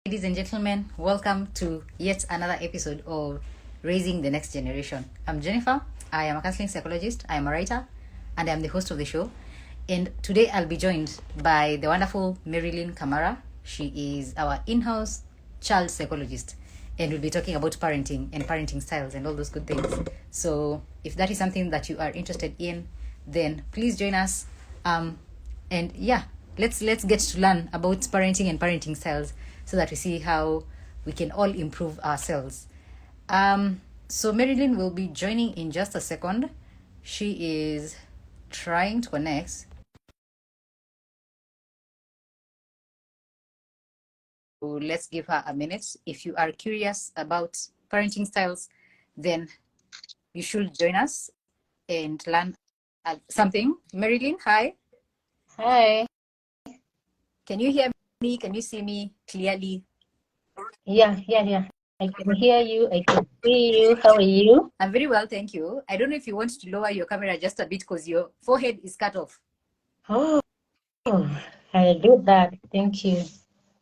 Ladies and gentlemen, welcome to yet another episode of Raising the Next Generation. I'm Jennifer. I am a counseling psychologist, I am a writer, and I'm the host of the show. And today I'll be joined by the wonderful Marylin Kamara. She is our in-house child psychologist, and we'll be talking about parenting and parenting styles and all those good things. So if that is something that you are interested in, then please join us. And yeah, let's get to learn about parenting and parenting styles so that we see how we can all improve ourselves. So Marylin will be joining in just a second. She is trying to connect. So let's give her a minute. If you are curious about parenting styles, then you should join us and learn something. Marylin, hi. Hi. Can you hear me? Can you see me clearly? Yeah. I can hear you. I can see you. How are you? I'm very well, thank you. I don't know if you want to lower your camera just a bit because your forehead is cut off. Oh, I'll do that. Thank you.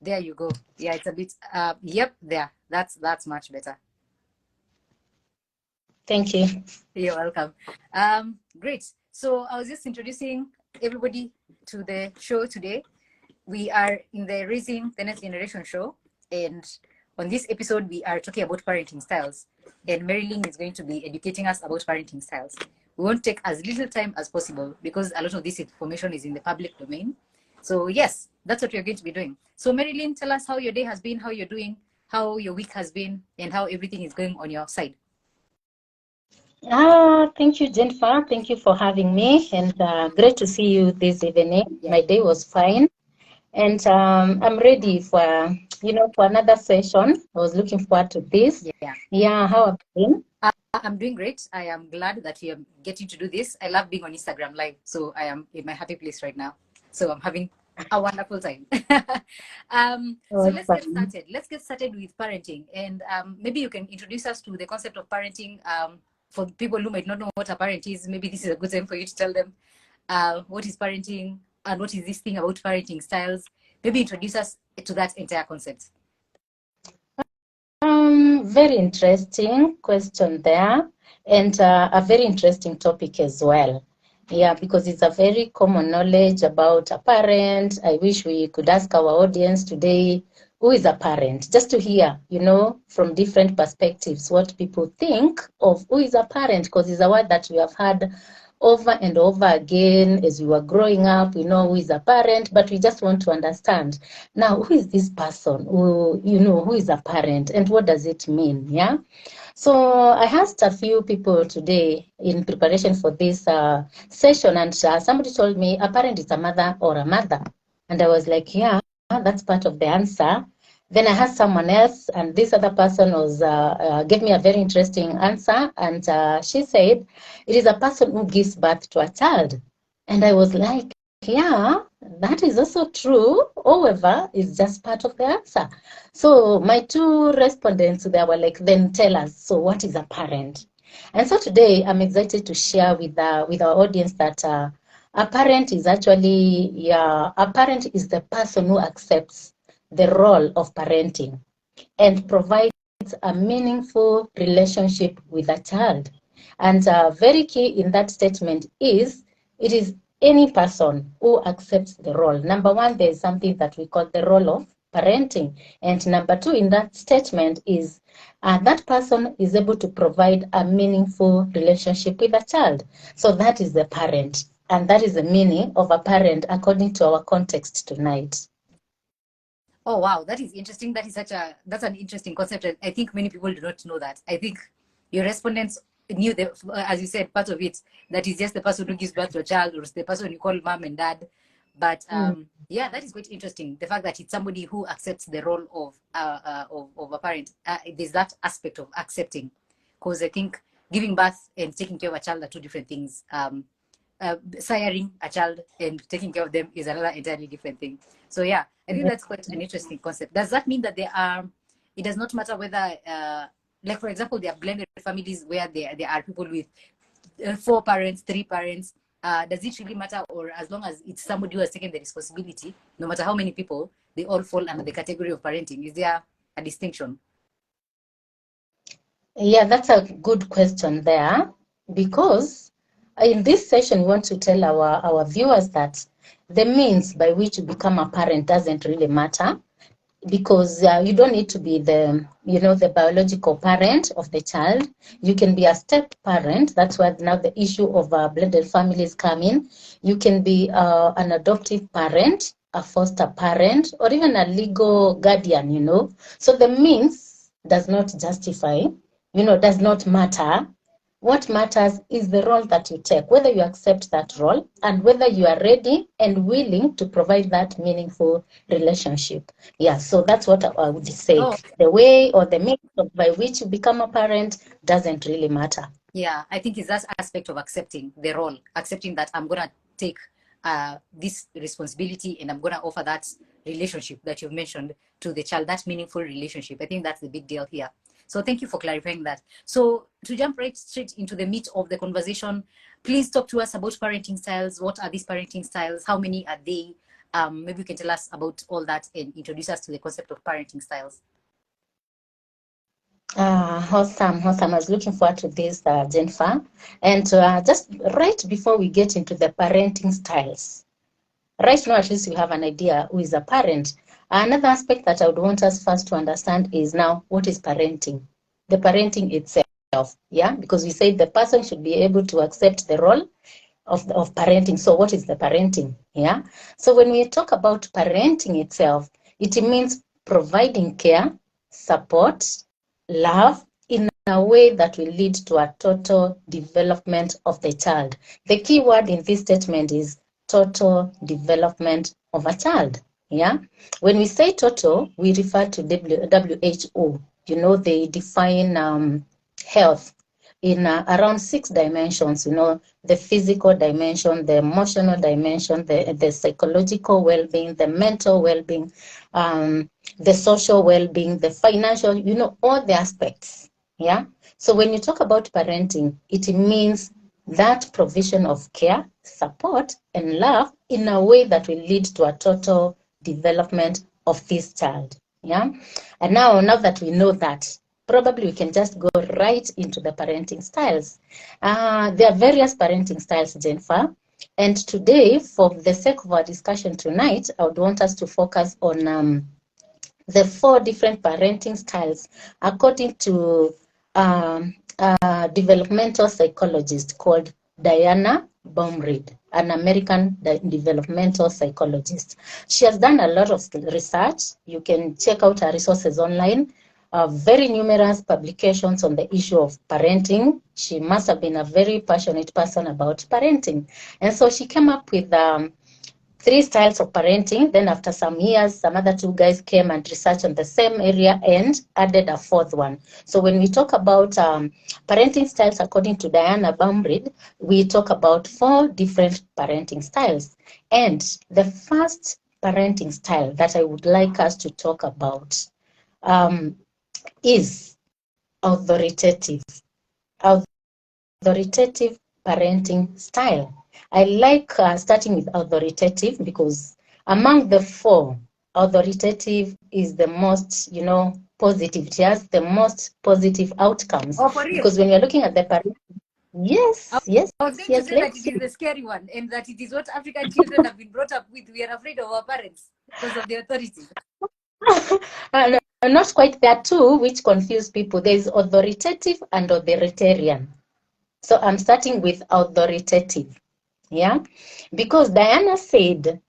There you go. Yeah, it's a bit. Yep, there. That's much better. Thank you. You're welcome. Great. So I was just introducing everybody to the show today. We are in the Raising the Next Generation show, and on this episode, we are talking about parenting styles. And Marylin is going to be educating us about parenting styles. We won't take as little time as possible because a lot of this information is in the public domain. So yes, that's what we're going to be doing. So Marylin, tell us how your day has been, how you're doing, how your week has been, and how everything is going on your side. Thank you, Jennifer. Thank you for having me, and great to see you this evening. Yeah. My day was fine, and I'm ready for another session. I was looking forward to this. Yeah. How have you been? I'm doing great. I am glad that you're getting to do this. I love being on Instagram Live, so I am in my happy place right now. So I'm having a wonderful time. So let's get started. Let's get started with parenting, and maybe you can introduce us to the concept of parenting. For people who might not know what a parent is, maybe this is a good time for you to tell them what is parenting and what is this thing about parenting styles. Maybe introduce us to that entire concept. Very interesting question there, and a very interesting topic as well. Yeah, because it's a very common knowledge about a parent. I wish we could ask our audience today, who is a parent? Just to hear, from different perspectives, what people think of who is a parent, because it's a word that we have heard over and over again as we were growing up. We know who is a parent, but we just want to understand now, who is this person who is a parent, and what does it mean? Yeah. So I asked a few people today in preparation for this session, and somebody told me a parent is a mother or a mother. And I was like, yeah, that's part of the answer. Then I asked someone else, and this other person was gave me a very interesting answer. And she said, it is a person who gives birth to a child. And I was like, yeah, that is also true. However, it's just part of the answer. So my two respondents, they were like, then tell us, so what is a parent? And so today I'm excited to share with our audience that a parent is actually, a parent is the person who accepts the role of parenting and provides a meaningful relationship with a child. And very key in that statement is, it is any person who accepts the role. Number one, there is something that we call the role of parenting. And number two in that statement is that person is able to provide a meaningful relationship with a child. So that is the parent. And that is the meaning of a parent according to our context tonight. Oh wow, that is interesting. That's an interesting concept. I think many people do not know that. I think your respondents knew as you said, part of it, that is just the person who gives birth to a child, or the person you call mom and dad. But yeah, that is quite interesting. The fact that it's somebody who accepts the role of a parent. There's that aspect of accepting, because I think giving birth and taking care of a child are two different things. Siring a child and taking care of them is another entirely different thing. So yeah, I think that's quite an interesting concept. Does that mean that it does not matter whether, like for example, there are blended families where there are people with 4 parents, 3 parents? Does it really matter, or as long as it's somebody who has taken the responsibility, no matter how many people, they all fall under the category of parenting? Is there a distinction? Yeah, that's a good question there, because in this session, we want to tell our viewers that the means by which you become a parent doesn't really matter, because you don't need to be the biological parent of the child. You can be a step parent. That's where now the issue of blended families come in. You can be an adoptive parent, a foster parent, or even a legal guardian. So the means does not justify, does not matter. What matters is the role that you take, whether you accept that role and whether you are ready and willing to provide that meaningful relationship. Yeah, so that's what I would say. Oh. The way or the means by which you become a parent doesn't really matter. Yeah, I think it's that aspect of accepting the role, accepting that I'm going to take this responsibility and I'm going to offer that relationship that you've mentioned to the child, that meaningful relationship. I think that's the big deal here. So thank you for clarifying that. So to jump right straight into the meat of the conversation, please talk to us about parenting styles. What are these parenting styles? How many are they? Maybe you can tell us about all that and introduce us to the concept of parenting styles. Awesome. I was looking forward to this, Jennifer. And just right before we get into the parenting styles, right now, at least you have an idea who is a parent. Another aspect that I would want us first to understand is now, what is parenting? The parenting itself, yeah? Because we said the person should be able to accept the role of parenting. So what is the parenting, yeah? So when we talk about parenting itself, it means providing care, support, love in a way that will lead to a total development of the child. The key word in this statement is total development of a child. Yeah. When we say total, we refer to WHO. They define health in around 6 dimensions. The physical dimension, the emotional dimension, the psychological well-being, the mental well-being, the social well-being, the financial, all the aspects. Yeah. So when you talk about parenting, it means that provision of care, support, and love in a way that will lead to a total development of this child. Yeah. And now that we know that, probably we can just go right into the parenting styles. There are various parenting styles, Jennifer. And today, for the sake of our discussion tonight, I would want us to focus on the 4 different parenting styles according to a developmental psychologist called Diana Baumrind, an American developmental psychologist. She has done a lot of research. You can check out her resources online. Very numerous publications on the issue of parenting. She must have been a very passionate person about parenting. And so she came up with 3 styles of parenting. Then after some years, some other 2 guys came and researched on the same area and added a 4th one. So when we talk about parenting styles, according to Diana Baumrind, we talk about 4 different parenting styles. And the first parenting style that I would like us to talk about is authoritative. Authoritative parenting style. I like starting with authoritative because among the 4, authoritative is the most, positive. It has the most positive outcomes. Oh, for real? Because when you're looking at the parent, yes. I was going to say that Let's it see. is the scary one and that it is what African children have been brought up with. We are afraid of our parents because of the authority. Not quite there too, which confuse people. There is authoritative and authoritarian. So I'm starting with authoritative. Yeah, because Diana said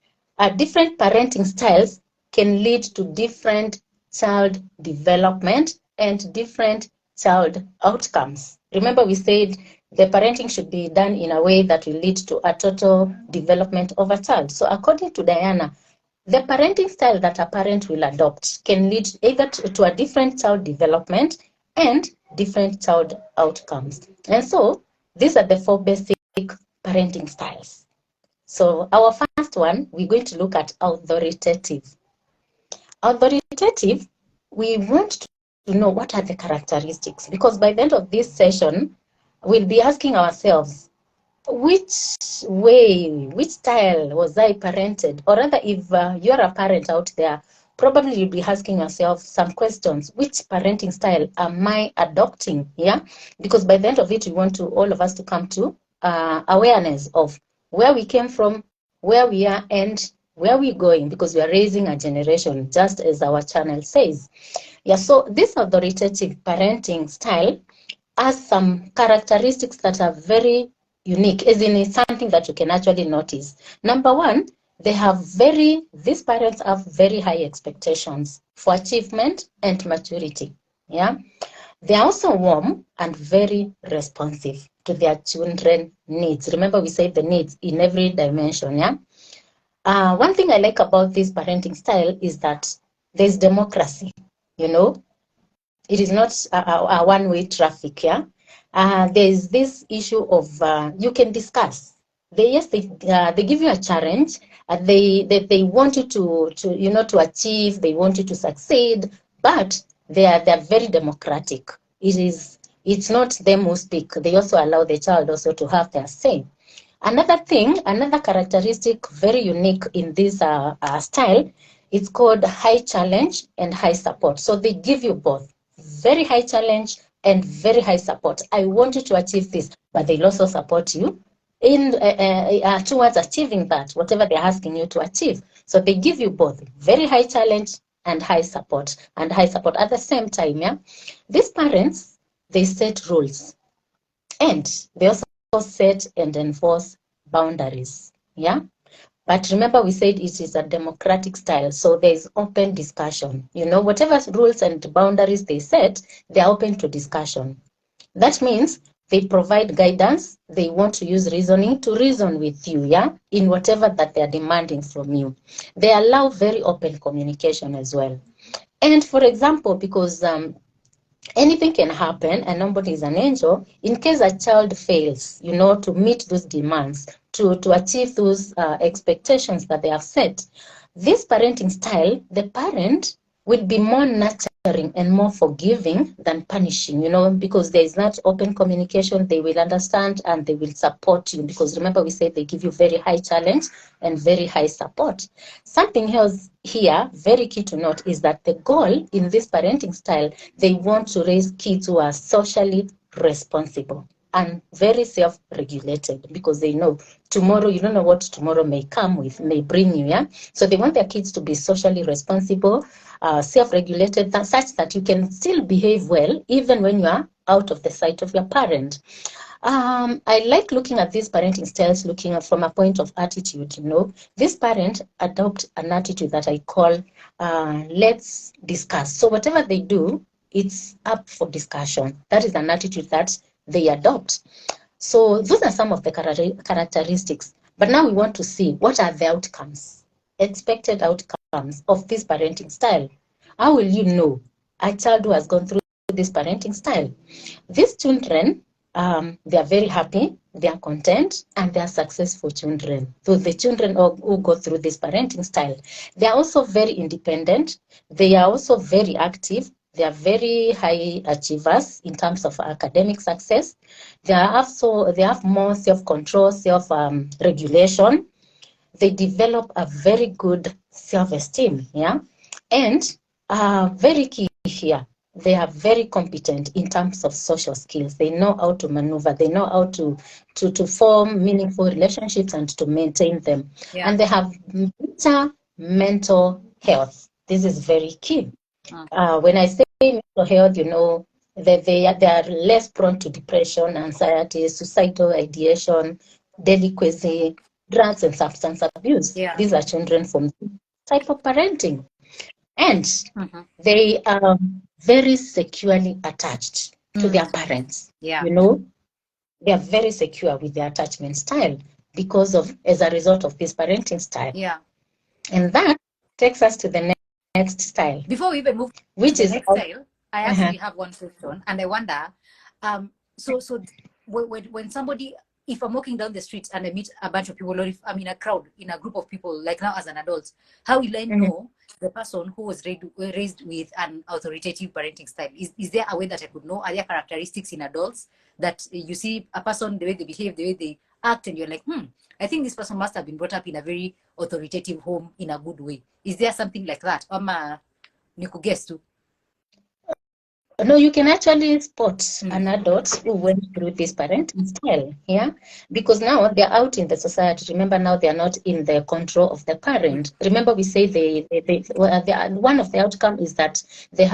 different parenting styles can lead to different child development and different child outcomes. Remember, we said the parenting should be done in a way that will lead to a total development of a child. So according to Diana, the parenting style that a parent will adopt can lead either to a different child development and different child outcomes. And so these are the 4 basic parenting styles. So our first one, we're going to look at authoritative. Authoritative, we want to know what are the characteristics, because by the end of this session, we'll be asking ourselves, which style was I parented? Or rather, if you're a parent out there, probably you'll be asking yourself some questions. Which parenting style am I adopting? Yeah, because by the end of it, we want to all of us to come to awareness of where we came from, where we are, and where we're going, because we are raising a generation, just as our channel says. Yeah, so this authoritative parenting style has some characteristics that are very unique, as in it's something that you can actually notice. Number one, these parents have very high expectations for achievement and maturity. Yeah. They are also warm and very responsive to their children's needs. Remember, we say the needs in every dimension. Yeah. One thing I like about this parenting style is that there's democracy. You know, it is not a one-way traffic. Yeah. There's this issue of you can discuss. They give you a challenge. They want you to achieve. They want you to succeed, but they're very democratic. It's not them who speak. They also allow the child also to have their say. Another characteristic very unique in this style, it's called high challenge and high support. So they give you both very high challenge and very high support. I want you to achieve this, but they'll also support you in towards achieving that, whatever they're asking you to achieve. So they give you both very high challenge and high support at the same time. Yeah, these parents, they set rules and they also set and enforce boundaries. Yeah. But remember, we said it is a democratic style, so there's open discussion. Whatever rules and boundaries they set, they're open to discussion. That means they provide guidance. They want to use reasoning to reason with you, yeah, in whatever that they're demanding from you. They allow very open communication as well. And for example, because anything can happen and nobody is an angel, in case a child fails, to meet those demands, to achieve those expectations that they have set, this parenting style, the parent will be more nurturing and more forgiving than punishing, because there is not open communication. They will understand and they will support you, because remember we said they give you very high challenge and very high support. Something else here, very key to note, is that the goal in this parenting style, they want to raise kids who are socially responsible and very self-regulated, because they know tomorrow, you don't know what tomorrow may bring you. Yeah, so they want their kids to be socially responsible, self-regulated, such that you can still behave well even when you are out of the sight of your parent. I like looking at these parenting styles, looking at from a point of attitude. This parent adopt an attitude that I call let's discuss. So whatever they do, it's up for discussion. That is an attitude that they adopt. So those are some of the characteristics. But now we want to see what are the outcomes, expected outcomes of this parenting style. How will you know a child who has gone through this parenting style? These children, they are very happy, they are content, and they are successful children. So the children who go through this parenting style, they are also very independent. They are also very active. They are very high achievers in terms of academic success. They have more self-control, self-regulation. They develop a very good self-esteem, yeah? And very key here, they are very competent in terms of social skills. They know how to maneuver. They know how to form meaningful relationships and to maintain them. Yeah. And they have better mental health. This is very key. When I say mental health, that they are less prone to depression, anxiety, suicidal ideation, delinquency, drugs, and substance abuse. Yeah. These are children from this type of parenting. And they are very securely attached to their parents. Yeah. They are very secure with their attachment style as a result of this parenting style. Yeah. And that takes us to the next style. Before we even move to the next style, I actually have one question, and I wonder, so when somebody, if I'm walking down the street and I meet a bunch of people, or if I'm in a crowd, in a group of people, like now as an adult, how will I know the person who was raised with an authoritative parenting style? Is there a way that I could know? Are there characteristics in adults that you see a person, the way they behave, the way they act and you're like, I think this person must have been brought up in a very authoritative home in a good way. Is there something like that? Niku guess too. No, you can actually spot an adult who went through this parenting style, yeah? Because now they're out in the society. Remember, now they are not in the control of the parent. Remember, we say one of the outcome is that they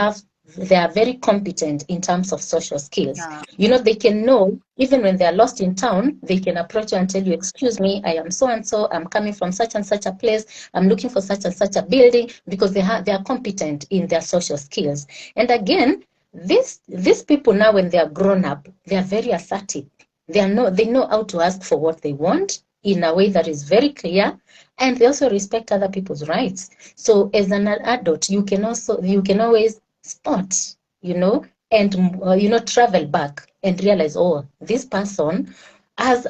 are very competent in terms of social skills. You know, they can know, even when they are lost in town, they can approach you and tell you, excuse me, I am so-and-so, I'm coming from such and such a place, I'm looking for such and such a building, because they are competent in their social skills. And again, these people now, when they are grown up, they are very assertive. They know how to ask for what they want in a way that is very clear, and they also respect other people's rights. So as an adult, you can always spot, you know, and travel back and realize, oh, this person has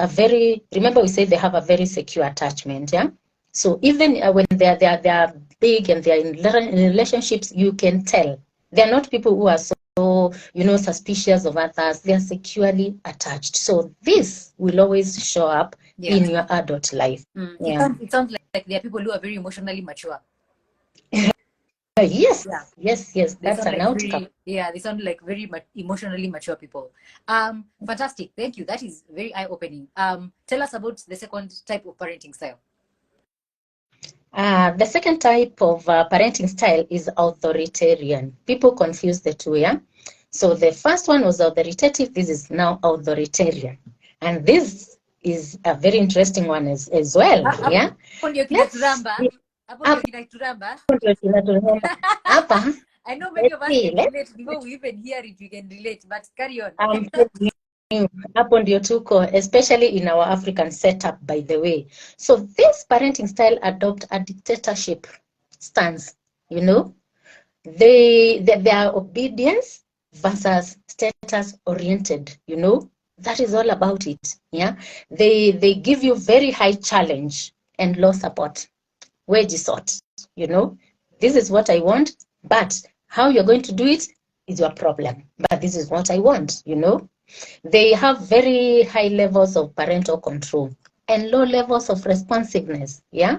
remember we said they have a very secure attachment, yeah? So even when they are big and they are in relationships, you can tell. They're not people who are so, suspicious of others. They are securely attached. So this will always show up in your adult life. It sounds like there are people who are very emotionally mature. Yes. That's an outcome. They sound like very emotionally mature people. Fantastic. Thank you. That is very eye-opening. Tell us about the second type of parenting style. The second type of parenting style is authoritarian. People confuse the two, yeah? So the first one was authoritative. This is now authoritarian. And this is a very interesting one as well, yeah? I know many of us can relate. Before we even hear it, we can relate, but carry on. Hapo ndio tuko, especially in our African setup, by the way. So this parenting style adopt a dictatorship stance, you know. Their obedience versus status oriented, you know. That is all about it, yeah. They give you very high challenge and low support. Wedge sort, you know. This is what I want, but how you're going to do it is your problem. But this is what I want, you know. They have very high levels of parental control and low levels of responsiveness, yeah?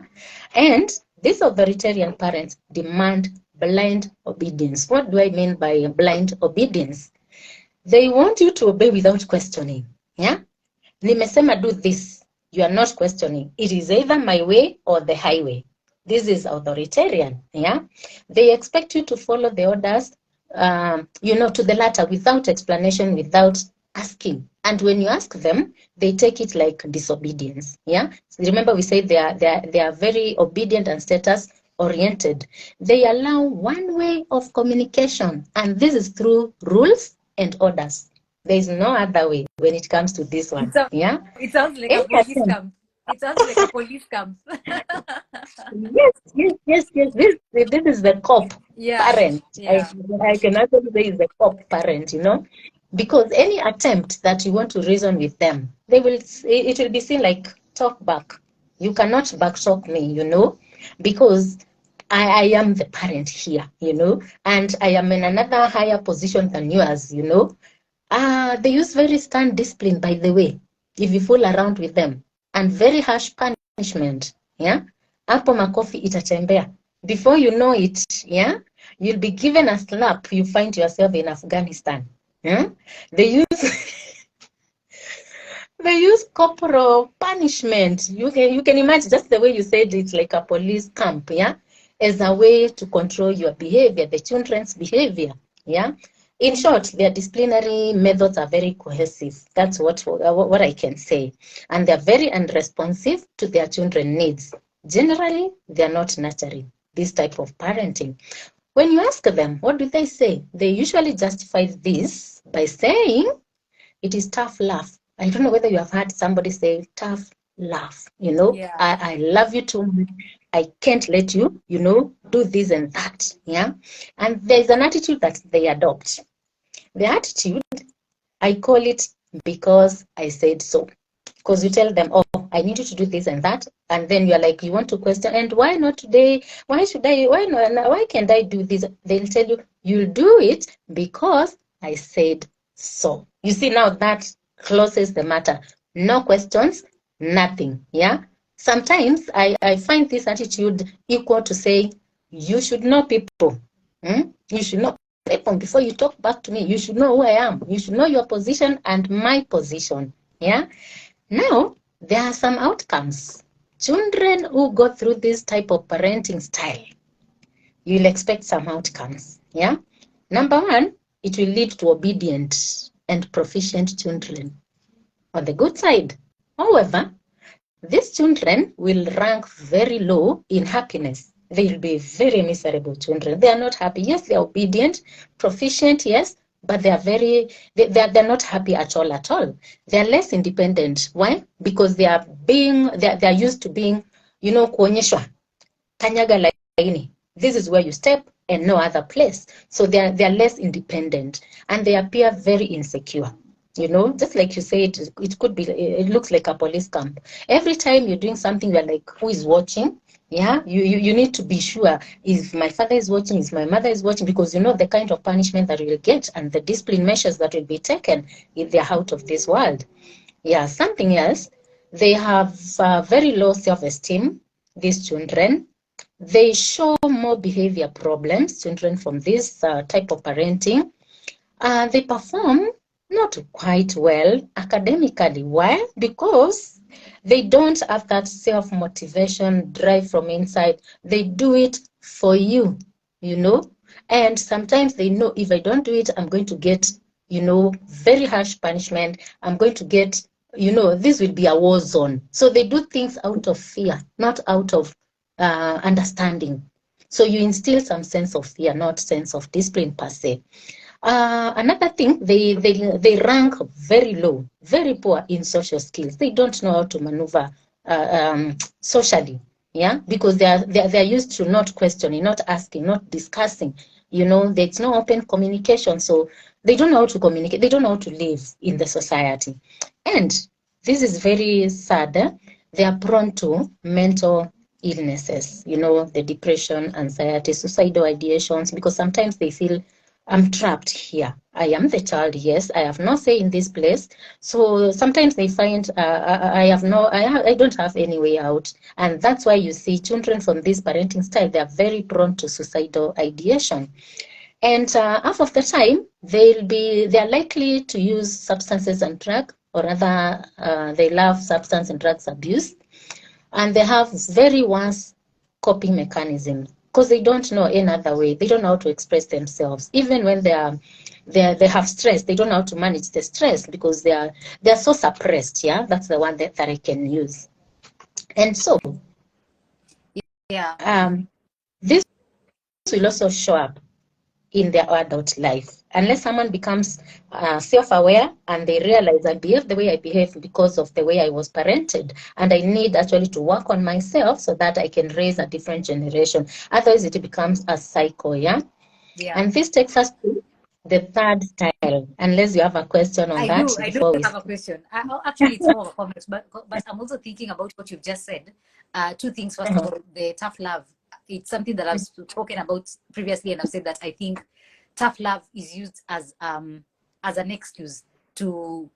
And these authoritarian parents demand blind obedience. What do I mean by blind obedience? They want you to obey without questioning, yeah? Nimesema do this, you are not questioning. It is either my way or the highway. This is authoritarian, yeah? They expect you to follow the orders, to the letter without explanation, without asking. And when you ask them, they take it like disobedience, yeah? So remember we said they are very obedient and status oriented. They allow one way of communication, and this is through rules and orders. There is no other way when it comes to this one, yeah? It sounds like a police camp. It sounds like a police camp. Yes. This is the cop parent. Yeah. I can actually say is the cop parent, you know, because any attempt that you want to reason with them, it will be seen like talk back. You cannot back talk me, you know, because I am the parent here, you know, and I am in another higher position than yours, you know. They use very stern discipline, by the way, if you fool around with them, and very harsh punishment, yeah? Hapo makofi itatembea. Before you know it, yeah, you'll be given a slap, you find yourself in Afghanistan. Yeah? They use corporal punishment. You can imagine just the way you said it, like a police camp, yeah, as a way to control your behavior, the children's behavior, yeah. In short, their disciplinary methods are very cohesive. That's what I can say. And they're very unresponsive to their children's needs. Generally, they're not nurturing this type of parenting. When you ask them, what do they say? They usually justify this by saying, it is tough love. I don't know whether you have heard somebody say tough love, you know, yeah. I love you too much. I can't let you, you know, do this and that, yeah? And there's an attitude that they adopt. The attitude, I call it because I said so. Because you tell them, oh, I need you to do this and that. And then you're like, you want to question, and why not today? Why should I? Why not? Why can't I do this? They'll tell you, you'll do it because I said so. You see, now that closes the matter. No questions, nothing. Yeah. Sometimes I find this attitude equal to say, you should know people. You should know people before you talk back to me. You should know who I am. You should know your position and my position. Yeah. Now, there are some outcomes. Children who go through this type of parenting style, you'll expect some outcomes. Yeah. Number one, it will lead to obedient and proficient children. On the good side, however, these children will rank very low in happiness. They will be very miserable children. They are not happy. Yes, they are obedient, proficient, yes, but they are they're not happy at all, at all. They are less independent. Why? Because they are used to being, kuonyeshwa, kanyaga laini. This is where you step and no other place. So they are less independent and they appear very insecure. Just like you said, it could be, it looks like a police camp. Every time you're doing something, you're like, who is watching? Yeah, you need to be sure if my father is watching, if my mother is watching, because you know the kind of punishment that you'll get and the discipline measures that will be taken if they're out of this world. Yeah, something else, they have very low self-esteem, these children. They show more behavior problems, children from this type of parenting. They perform not quite well academically. Why? Because they don't have that self-motivation drive from inside. They do it for you, and sometimes they know if I don't do it, I'm going to get, very harsh punishment. I'm going to get, this will be a war zone. So they do things out of fear, not out of understanding. So you instill some sense of fear, not sense of discipline per se. Another thing, they rank very low, very poor in social skills. They don't know how to maneuver socially, yeah, because they're used to not questioning, not asking, not discussing. There's no open communication, so they don't know how to communicate. They don't know how to live in the society, and this is very sad. They are prone to mental illnesses. The depression, anxiety, suicidal ideations, because sometimes they feel, I'm trapped here. I am the child, yes. I have no say in this place. So sometimes they find I don't have any way out. And that's why you see children from this parenting style, they are very prone to suicidal ideation. And half of the time, they're likely to use substances and drugs, or rather, they love substance and drugs abuse. And they have very worse coping mechanisms because they don't know any other way. They don't know how to express themselves. Even when they have stress, they don't know how to manage the stress because they're so suppressed. Yeah, that's the one that I can use. And so, Yeah. This will also show up in their adult life. Unless someone becomes self-aware and they realize I behave the way I behave because of the way I was parented, and I need actually to work on myself so that I can raise a different generation. Otherwise, it becomes a cycle, yeah? And this takes us to the third style, unless you have a question on that I do before we have a question. Actually, it's more of a comment, but I'm also thinking about what you've just said. Two things. First of all, the tough love. It's something that I've spoken about previously, and I've said that I think tough love is used as an excuse to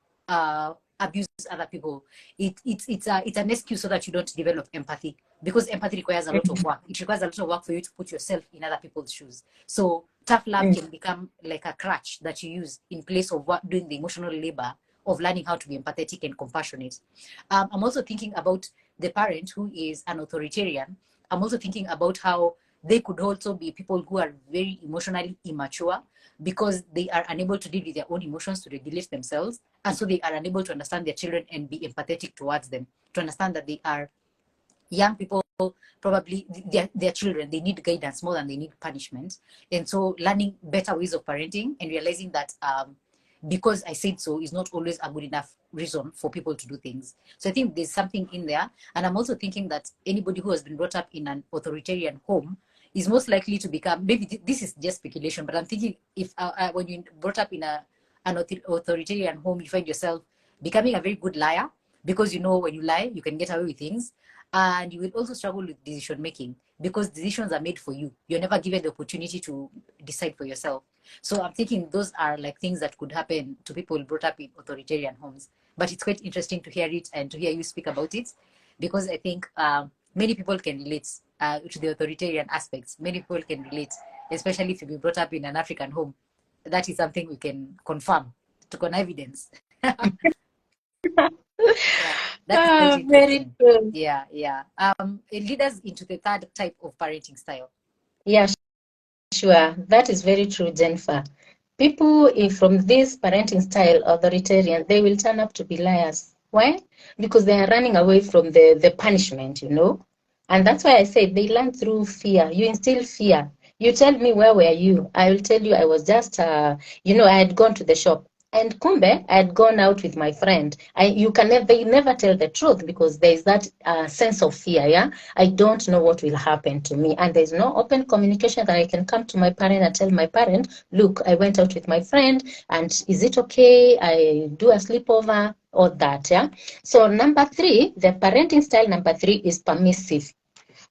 abuse other people. It's an excuse so that you don't develop empathy, because empathy requires a lot of work. It requires a lot of work for you to put yourself in other people's shoes. So tough love can become like a crutch that you use in place of doing the emotional labor of learning how to be empathetic and compassionate. I'm also thinking about the parent who is an authoritarian. I'm also thinking about how they could also be people who are very emotionally immature because they are unable to deal with their own emotions to regulate themselves. And so they are unable to understand their children and be empathetic towards them, to understand that they are young people, probably their children, they need guidance more than they need punishment. And so learning better ways of parenting and realizing that because I said so is not always a good enough reason for people to do things. So I think there's something in there. And I'm also thinking that anybody who has been brought up in an authoritarian home is most likely to become, maybe this is just speculation, but I'm thinking if when you're brought up in an authoritarian home, you find yourself becoming a very good liar, because when you lie, you can get away with things. And you will also struggle with decision making because decisions are made for you. You're never given the opportunity to decide for yourself. So I'm thinking those are like things that could happen to people brought up in authoritarian homes. but it's quite interesting to hear it and to hear you speak about it, because I think many people can relate to the authoritarian aspects. Many people can relate, especially if you've been brought up in an African home. That is something we can confirm to con evidence. Yeah, that's quite Very interesting. true. Yeah, yeah. It leads us into the third type of parenting style. Yeah, sure. That is very true, Jennifer. People from this parenting style, authoritarian, they will turn up to be liars. Why? Because they are running away from the punishment, you know. And that's why I say they learn through fear. You instill fear. You tell me, where were you? I will tell you I was just, I had gone to the shop. And kumbe, I had gone out with my friend. They never tell the truth because there is that sense of fear, yeah? I don't know what will happen to me. And there's no open communication that I can come to my parent and tell my parent, look, I went out with my friend, and is it okay? I do a sleepover, or that, yeah? So number 3, the parenting style number 3 is permissive.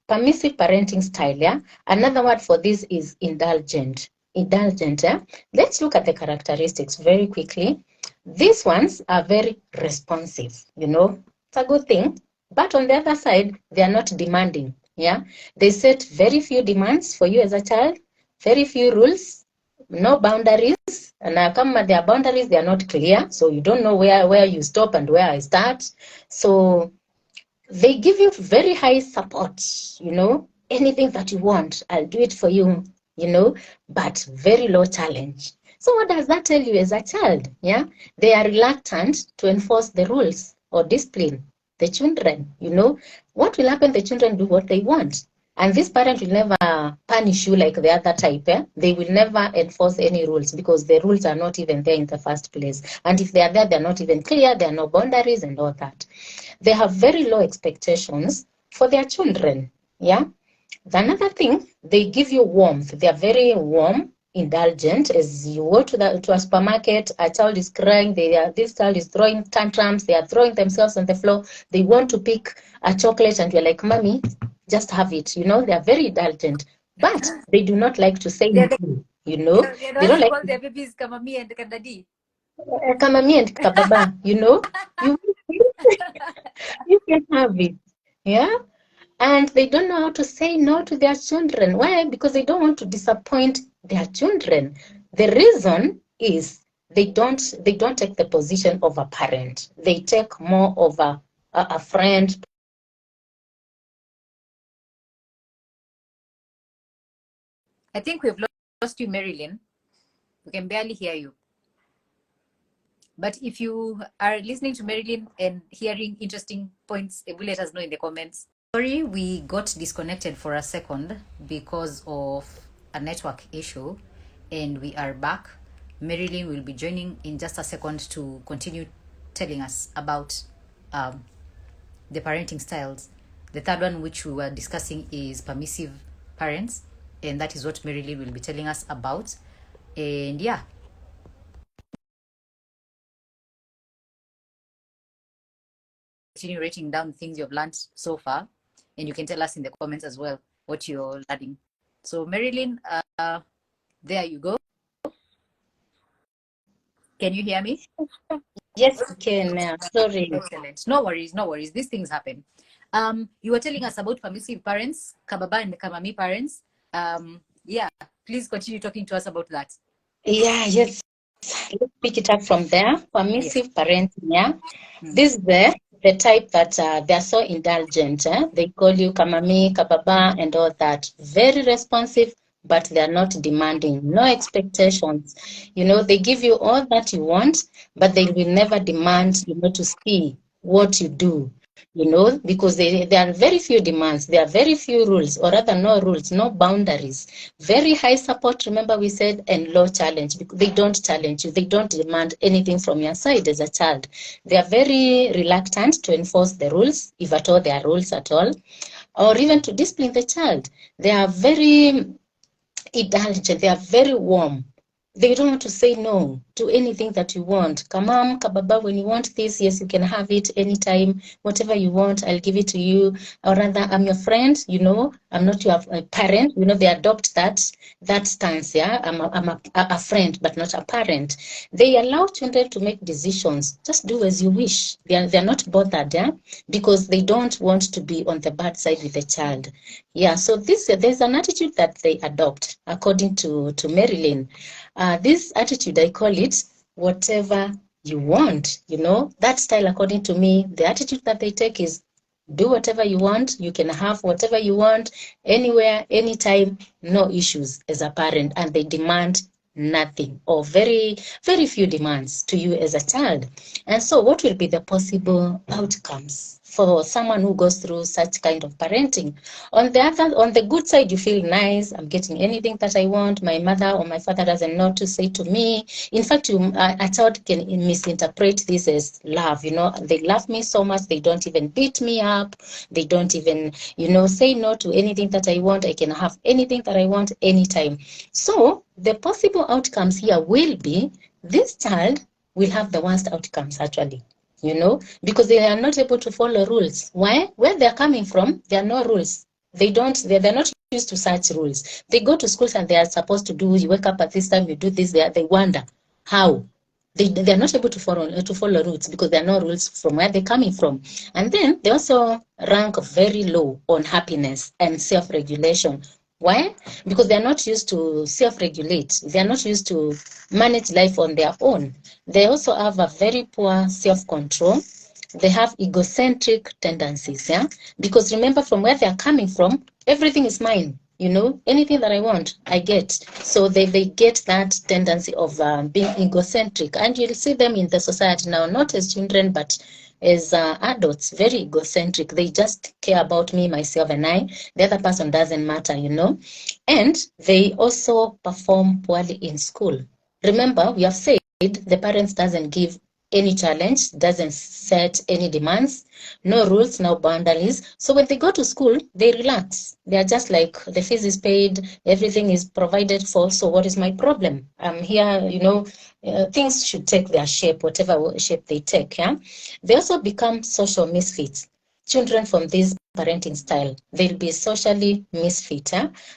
Permissive parenting style, yeah? Another word for this is indulgent. Indulgent, yeah? Let's look at the characteristics very quickly. These ones are very responsive, you know? It's a good thing. But on the other side, they are not demanding, yeah? They set very few demands for you as a child, very few rules, no boundaries. And come their boundaries, they are not clear. So you don't know where you stop and where I start. So they give you very high support, you know, anything that you want, I'll do it for you, you know, but very low challenge. So what does that tell you as a child? Yeah, they are reluctant to enforce the rules or discipline the children, you know. What will happen? The children do what they want. And this parent will never punish you like the other type. Eh? They will never enforce any rules because the rules are not even there in the first place. And if they are there, they're not even clear. There are no boundaries and all that. They have very low expectations for their children. Yeah. Another thing, they give you warmth. They are very warm, indulgent. As you go to a supermarket, a child is crying. This child is throwing tantrums. They are throwing themselves on the floor. They want to pick a chocolate, and you're like, "Mommy, just have it." You know, they are very indulgent, but they do not like to say They're no. You know, they're they the ones don't who like call their babies Kamami and Kandadi. kama me and kababa. You know, you you can have it. Yeah. And they don't know how to say no to their children. Why? Because they don't want to disappoint their children. The reason is they don't take the position of a parent. They take more of a friend. I think we've lost you, Marylin. We can barely hear you. But if you are listening to Marylin and hearing interesting points, let us know in the comments. Sorry, we got disconnected for a second because of a network issue, and we are back. Marylin will be joining in just a second to continue telling us about the parenting styles. The third one, which we were discussing, is permissive parents, and that is what Marylin will be telling us about. And yeah, continue writing down things you've learned so far, and you can tell us in the comments as well what you're learning. So Marylin, there you go. Can you hear me? Yes, you can. Sorry. Excellent. No worries, no worries. These things happen. You were telling us about permissive parents, Kababa and Kamami parents. Yeah, please continue talking to us about that. Yeah, yes. Let's pick it up from there. Permissive parenting, yeah. Mm. This is the type that they're so indulgent. They call you kamami, kababa, and all that. Very responsive, but they're not demanding. No expectations. You know, they give you all that you want, but they will never demand, to see what you do. Because there are very few demands, there are very few rules, or rather no rules, no boundaries. Very high support, remember we said, and low challenge, because they don't challenge you, they don't demand anything from your side as a child. They are very reluctant to enforce the rules, if at all there are rules at all, or even to discipline the child. They are very indulgent, they are very warm. They don't want to say no to anything that you want. Kamam, kababa, when you want this, yes, you can have it anytime. Whatever you want, I'll give it to you. Or rather, I'm your friend, I'm not your parent. They adopt that stance, yeah? I'm a friend, but not a parent. They allow children to make decisions. Just do as you wish. They're not bothered, yeah? Because they don't want to be on the bad side with the child. Yeah, so there's an attitude that they adopt, according to Marylin. This attitude, I call it whatever you want, that style, according to me, the attitude that they take is do whatever you want, you can have whatever you want, anywhere, anytime, no issues as a parent, and they demand nothing or very, very few demands to you as a child. And so what will be the possible outcomes for someone who goes through such kind of parenting? On the good side, you feel nice. I'm getting anything that I want. My mother or my father doesn't know to say to me. In fact, a child can misinterpret this as love. They love me so much. They don't even beat me up. They don't even, say no to anything that I want. I can have anything that I want anytime. So the possible outcomes here will be this child will have the worst outcomes, actually. Because they are not able to follow rules. Why? Where they're coming from, there are no rules. They're not used to such rules. They go to schools and they are supposed to do, you wake up at this time, you do this, they wonder how. They're not able to follow rules because there are no rules from where they're coming from. And then they also rank very low on happiness and self-regulation. Why? Because they're not used to self-regulate. They're not used to manage life on their own. They also have a very poor self-control. They have egocentric tendencies, yeah? Because remember, from where they're coming from, everything is mine. Anything that I want, I get. So they get that tendency of being egocentric. And you'll see them in the society now, not as children, but as adults, very egocentric. They just care about me, myself, and I. The other person doesn't matter, And they also perform poorly in school. Remember, we have said the parents doesn't give any challenge, doesn't set any demands, no rules, no boundaries. So when they go to school, they relax. They are just like, the fees is paid, everything is provided for. So what is my problem? I'm here, things should take their shape, whatever shape they take. Yeah. They also become social misfits. Children from this parenting style, they'll be socially misfit,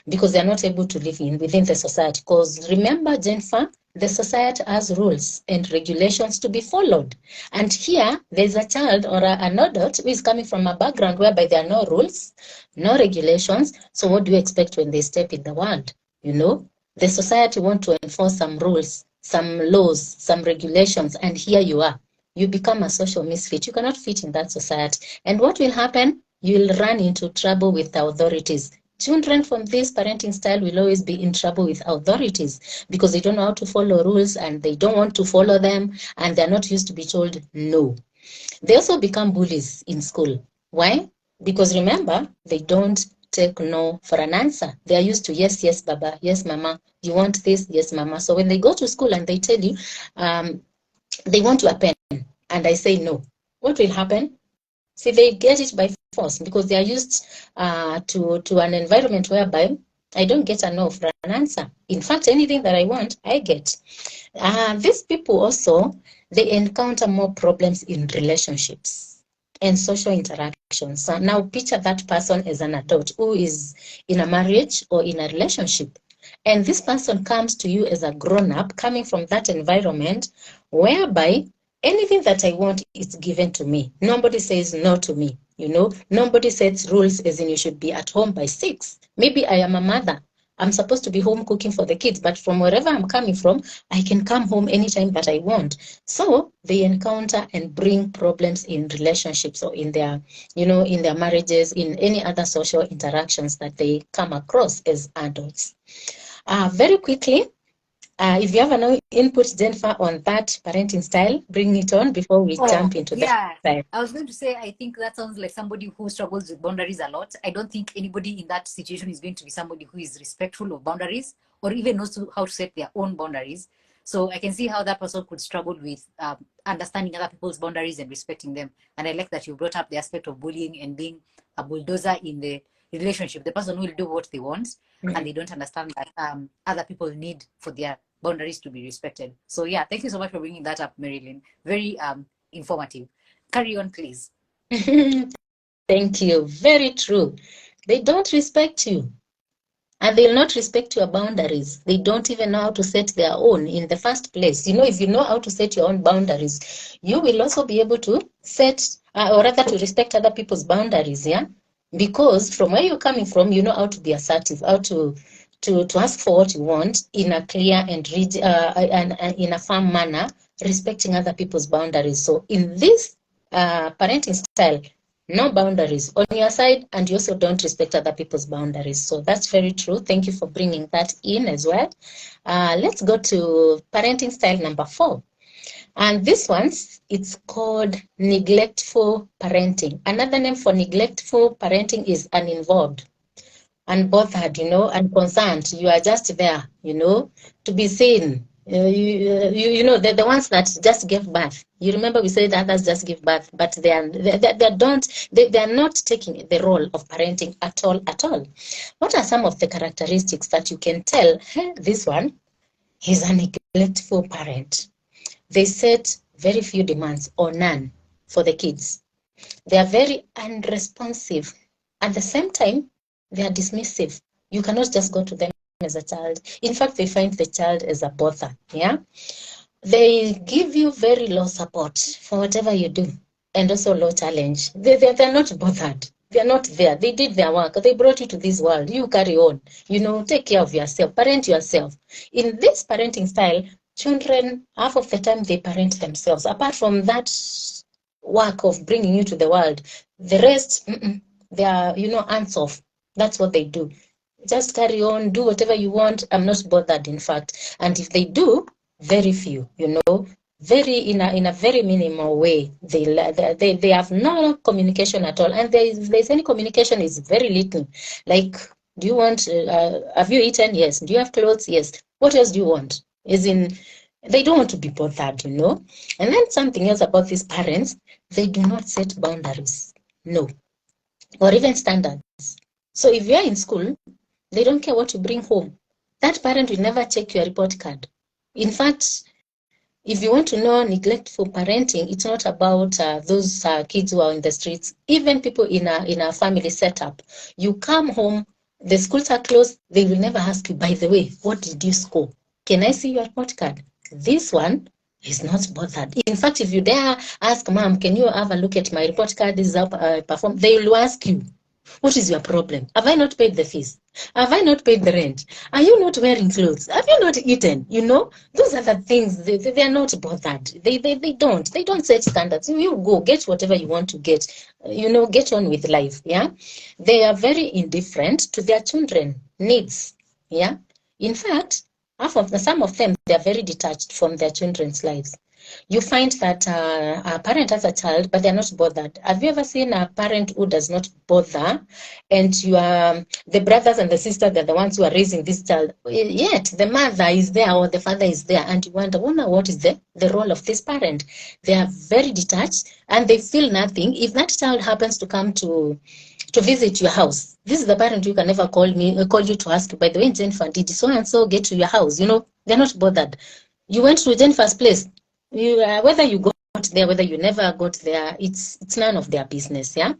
because they're not able to live within the society. Because remember, Jennifer, the society has rules and regulations to be followed. And here, there's a child or an adult who is coming from a background whereby there are no rules, no regulations. So what do you expect when they step in the world? The society want to enforce some rules, some laws, some regulations, and here you are. You become a social misfit. You cannot fit in that society. And what will happen? You'll run into trouble with the authorities. Children from this parenting style will always be in trouble with authorities because they don't know how to follow rules and they don't want to follow them and they're not used to be told no. They also become bullies in school. Why? Because remember, they don't take no for an answer. They are used to yes, yes, Baba, yes, Mama. You want this? Yes, Mama. So when they go to school and they tell you they want a pen and I say no, what will happen? See, they get it by force because they are used to an environment whereby I don't get a no for an answer. In fact, anything that I want, I get. These people also, they encounter more problems in relationships and social interactions. So now picture that person as an adult who is in a marriage or in a relationship. And this person comes to you as a grown-up coming from that environment whereby anything that I want is given to me. Nobody says no to me. Nobody sets rules as in you should be at home by 6. Maybe I am a mother. I'm supposed to be home cooking for the kids, but from wherever I'm coming from, I can come home anytime that I want. So they encounter and bring problems in relationships or in their, in their marriages, in any other social interactions that they come across as adults. Very quickly, if you have an input, Jennifer, on that parenting style, bring it on before we jump into the style. I was going to say, I think that sounds like somebody who struggles with boundaries a lot. I don't think anybody in that situation is going to be somebody who is respectful of boundaries or even knows how to set their own boundaries. So I can see how that person could struggle with understanding other people's boundaries and respecting them. And I like that you brought up the aspect of bullying and being a bulldozer in the relationship. The person will do what they want and they don't understand that other people need for their boundaries to be respected. So yeah, thank you so much for bringing that up, Marylin. Very informative. Carry on, please. Thank you. Very true. They don't respect you. And they'll not respect your boundaries. They don't even know how to set their own in the first place. You know, if you know how to set your own boundaries, you will also be able to set, or rather to respect other people's boundaries, yeah? Because from where you're coming from, you know how to be assertive, how to ask for what you want in a clear and in a firm manner, respecting other people's boundaries. So in this parenting style, no boundaries on your side, and you also don't respect other people's boundaries. So that's very true. Thank you for bringing that in as well. Let's go to parenting style number 4. And this one's, it's called neglectful parenting. Another name for neglectful parenting is uninvolved, unbothered, unconcerned. You are just there, to be seen. The ones that just give birth. You remember we said others just give birth, but they are not taking the role of parenting at all. What are some of the characteristics that you can tell, hey, this one is a neglectful parent? They set very few demands or none for the kids. They are very unresponsive. At the same time, they are dismissive. You cannot just go to them as a child. In fact, they find the child as a bother. Yeah. They give you very low support for whatever you do, and also low challenge. They're not bothered. They're not there. They did their work. They brought you to this world. You carry on. Take care of yourself. Parent yourself. In this parenting style, children, half of the time, they parent themselves. Apart from that work of bringing you to the world, the rest, they are, hands off. That's what they do. Just carry on, do whatever you want. I'm not bothered, in fact. And if they do, very few, very in a very minimal way. They have no communication at all, and if there's any communication, is very little. Like, do you want? Have you eaten? Yes. Do you have clothes? Yes. What else do you want? They don't want to be bothered, And then something else about these parents, they do not set boundaries, no, or even standards. So if you're in school, they don't care what you bring home. That parent will never check your report card. In fact, if you want to know neglectful parenting, it's not about those kids who are in the streets. Even people in a family setup, you come home, the schools are closed, they will never ask you, by the way, what did you score? Can I see your report card? This one is not bothered. In fact, if you dare ask, Mom, can you have a look at my report card? This is how I perform. They will ask you, what is your problem? Have I not paid the fees? Have I not paid the rent? Are you not wearing clothes? Have you not eaten? Those are the things. They are not bothered. They don't set standards. You go get whatever you want to get. Get on with life. Yeah, they are very indifferent to their children needs. Yeah, in fact, some of them, they are very detached from their children's lives. You find that a parent has a child, but they're not bothered. Have you ever seen a parent who does not bother, and the brothers and the sisters, they're the ones who are raising this child, yet the mother is there or the father is there, and you wonder what is the role of this parent? They are very detached, and they feel nothing. If that child happens to come to visit your house, this is the parent you can never call you to ask, by the way, Jennifer, did so and so get to your house? They're not bothered. You went to Jennifer's place. Whether you got there, whether you never got there, it's none of their business. Yeah,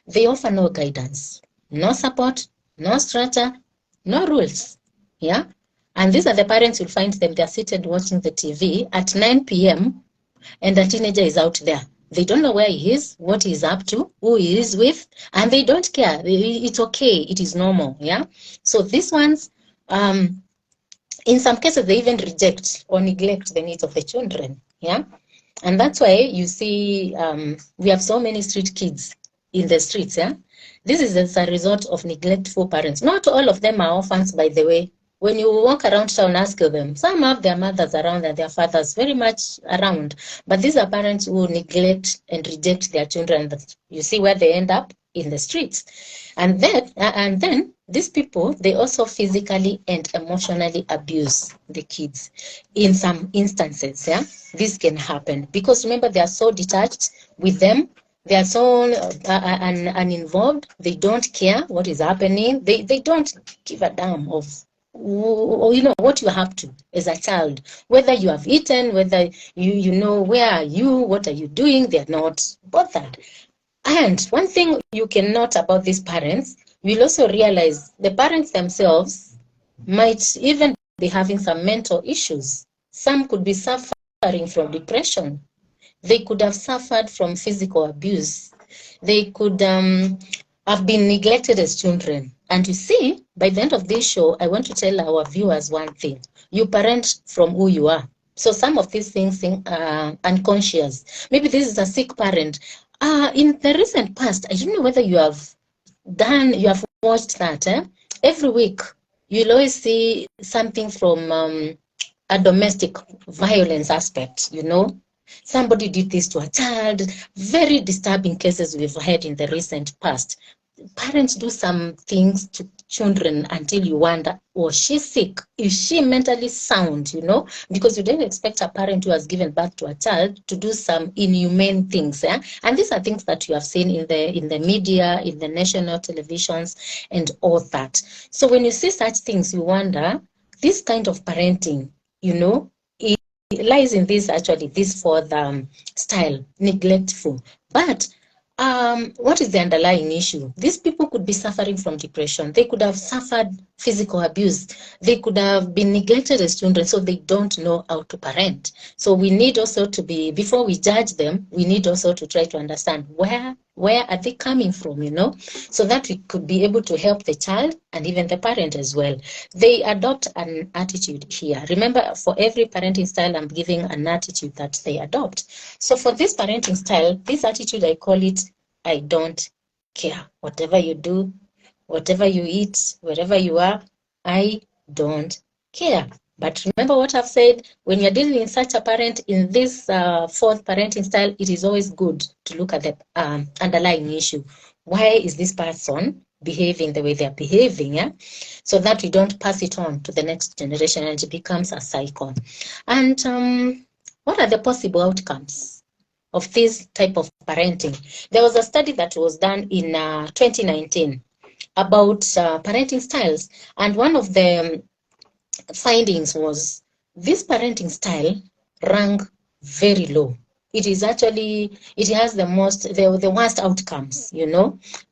they offer no guidance, no support, no structure, no rules. Yeah, and these are the parents. You'll find them. They're seated watching the TV at 9 p.m. and the teenager is out there. They don't know where he is, what he's up to, who he is with, and they don't care. It's okay. It is normal. Yeah. So these ones, in some cases, they even reject or neglect the needs of the children. Yeah. And that's why you see we have so many street kids in the streets. Yeah. This is as a result of neglectful parents. Not all of them are orphans, by the way. When you walk around town, ask them. Some have their mothers around and their fathers very much around. But these are parents who neglect and reject their children. You see where they end up? In the streets. And then these people, they also physically and emotionally abuse the kids. In some instances, yeah, this can happen. Because remember, they are so detached with them. They are so uninvolved. They don't care what is happening. They don't give a damn of what you have to as a child, whether you have eaten, whether you know where are you, what are you doing, they're not bothered. And one thing you can note about these parents, you'll also realize the parents themselves might even be having some mental issues. Some could be suffering from depression. They could have suffered from physical abuse. They could have been neglected as children. And you see, by the end of this show, I want to tell our viewers one thing. You parent from who you are. So some of these things are unconscious. Maybe this is a sick parent. In the recent past, I don't know whether you have watched that. Every week, you'll always see something from a domestic violence aspect, Somebody did this to a child. Very disturbing cases we've had in the recent past. Parents do some things to children until you wonder, was she sick? Is she mentally sound, Because you don't expect a parent who has given birth to a child to do some inhumane things. And these are things that you have seen in the media, in the national televisions, and all that. So when you see such things, you wonder, this kind of parenting, it lies in this fourth style, neglectful. But what is the underlying issue? These people could be suffering from depression. They could have suffered physical abuse. They could have been neglected as children, so they don't know how to parent. So we need also to be, before we judge them, we need also to try to understand where are they coming from, so that we could be able to help the child and even the parent as well. They adopt an attitude here. Remember, for every parenting style, I'm giving an attitude that they adopt. So for this parenting style, this attitude, I call it, I don't care. Whatever you do, whatever you eat, wherever you are, I don't care. But remember what I've said, when you're dealing with such a parent in this fourth parenting style, it is always good to look at the underlying issue. Why is this person behaving the way they're behaving, so that we don't pass it on to the next generation and it becomes a cycle. And what are the possible outcomes of this type of parenting? There was a study that was done in 2019 about parenting styles, and one of the findings was this parenting style rank very low. It has the worst outcomes,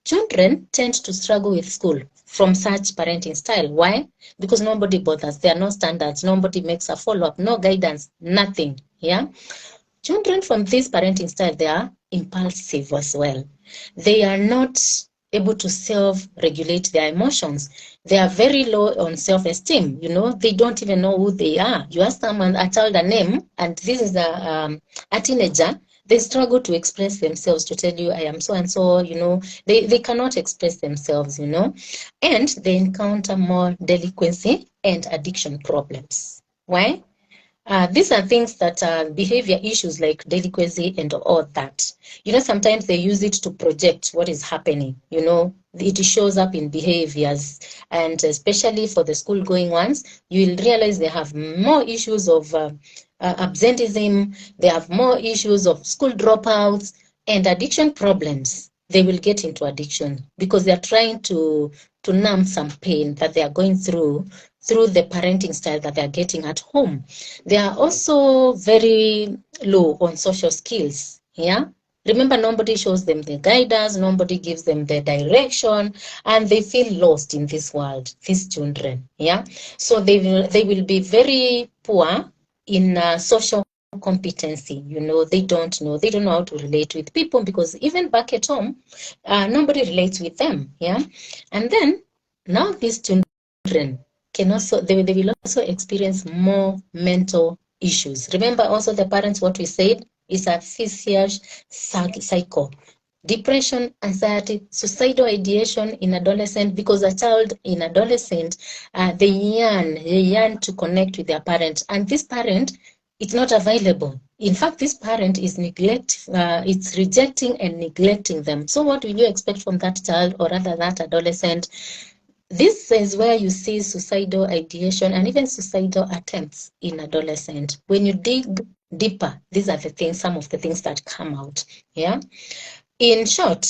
Children tend to struggle with school from such parenting style. Why? Because nobody bothers. There are no standards. Nobody makes a follow-up, no guidance, nothing. Yeah. Children from this parenting style, they are impulsive as well. They are not able to self-regulate their emotions. They are very low on self-esteem. They don't even know who they are. You ask a child a name, and this is a teenager, they struggle to express themselves, to tell you, I am so and so, they cannot express themselves, and they encounter more delinquency and addiction problems. Why? These are things that are behavior issues like delinquency and all that. Sometimes they use it to project what is happening. It shows up in behaviors. And especially for the school-going ones, you will realize they have more issues of absenteeism. They have more issues of school dropouts and addiction problems. They will get into addiction because they are trying to numb some pain that they are going through the parenting style that they're getting at home. They are also very low on social skills. Yeah. Remember, nobody shows them the guidance, nobody gives them the direction, and they feel lost in this world, these children. Yeah. So they will be very poor in social competency. They don't know how to relate with people because even back at home, nobody relates with them. Yeah. And then now these children they will also experience more mental issues. Remember also the parents, what we said is a vicious cycle. Depression, anxiety, suicidal ideation in adolescent, because a child in adolescent, they yearn to connect with their parent, and this parent is not available. In fact, this parent is it's rejecting and neglecting them. So what will you expect from that child, or rather that adolescent? This is where you see suicidal ideation and even suicidal attempts in adolescent. When you dig deeper, these are some of the things that come out. Yeah. In short,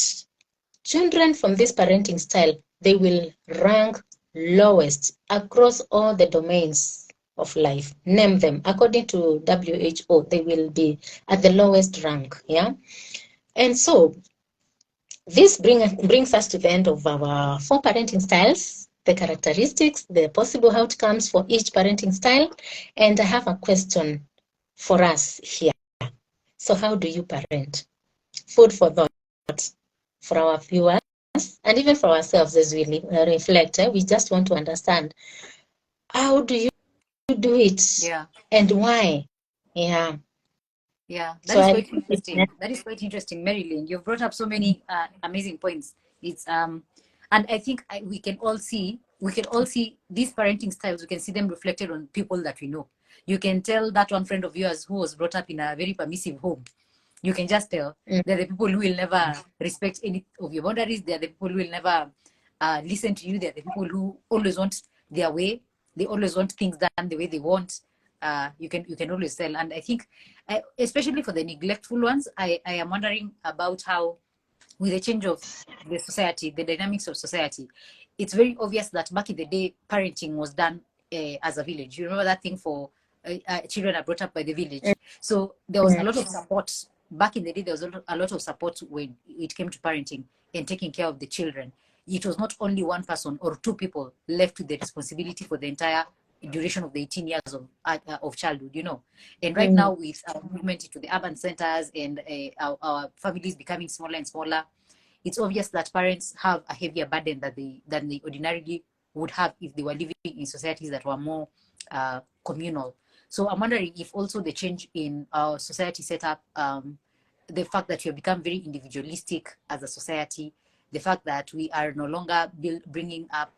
children from this parenting style, they will rank lowest across all the domains of life. Name them. According to WHO, they will be at the lowest rank. Yeah. And so this brings us to the end of our 4 parenting styles, the characteristics, the possible outcomes for each parenting style. And I have a question for us here. So how do you parent? Food for thought for our viewers and even for ourselves as we reflect. We just want to understand, how do you do it? Yeah. And why? Yeah. Yeah, that So is I quite interesting. That is quite interesting, Marylin. You've brought up so many amazing points. It's and I think we can all see these parenting styles. We can see them reflected on people that we know. You can tell that one friend of yours who was brought up in a very permissive home. You can just tell they're the people who will never respect any of your boundaries. They're the people who will never listen to you. They're the people who always want their way. They always want things done the way they want. You can always tell. And I think, especially for the neglectful ones, I am wondering about how, with the change of the society, the dynamics of society, it's very obvious that back in the day, parenting was done as a village. You remember that thing for children are brought up by the village. So there was a lot of support. Back in the day, there was a lot of support when it came to parenting and taking care of the children. It was not only one person or 2 people left with the responsibility for the entire duration of the 18 years of childhood, you know. And right now, with our movement into the urban centers and our families becoming smaller and smaller, it's obvious that parents have a heavier burden than they ordinarily would have if they were living in societies that were more communal. So I'm wondering if also the change in our society setup, the fact that we have become very individualistic as a society, the fact that we are no longer bringing up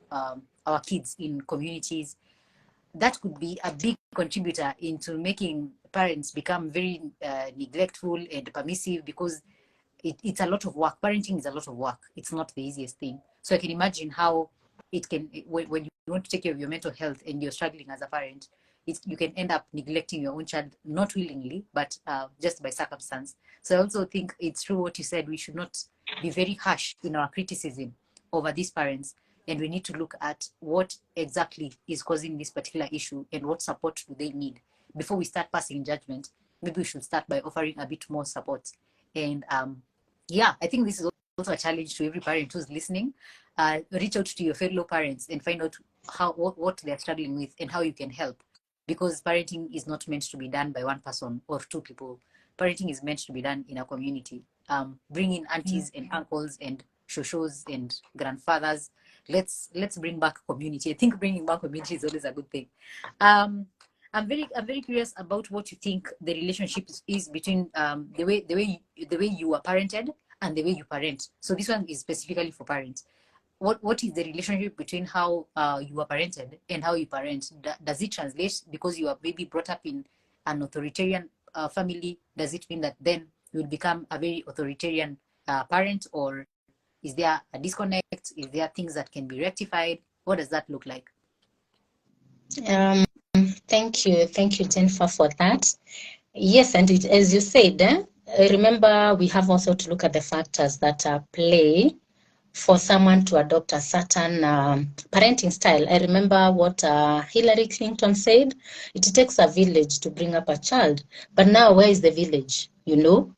our kids in communities, that could be a big contributor into making parents become very neglectful and permissive, because it's a lot of work. Parenting is a lot of work. It's not the easiest thing. So I can imagine how it can, when you want to take care of your mental health and you're struggling as a parent, you can end up neglecting your own child, not willingly, but just by circumstance. So I also think it's true what you said. We should not be very harsh in our criticism over these parents. And we need to look at what exactly is causing this particular issue and what support do they need. Before we start passing judgment, maybe we should start by offering a bit more support. And yeah, I think this is also a challenge to every parent who's listening. Reach out to your fellow parents and find out what they're struggling with and how you can help. Because parenting is not meant to be done by one person or 2 people. Parenting is meant to be done in a community. Bring in aunties and uncles and shoshos and grandfathers. Let's bring back community. I think bringing back community is always a good thing. I'm very curious about what you think the relationship is between the way you are parented and the way you parent. So this one is specifically for parents. What is the relationship between how you are parented and how you parent? Does it translate because you are maybe brought up in an authoritarian family? Does it mean that then you will become a very authoritarian parent, or is there a disconnect? Is there things that can be rectified? What does that look like? Thank you, Jennifer, for that. Yes, and as you said, remember we have also to look at the factors that play for someone to adopt a certain parenting style. I remember what Hillary Clinton said: it takes a village to bring up a child. But now, where is the village? You know.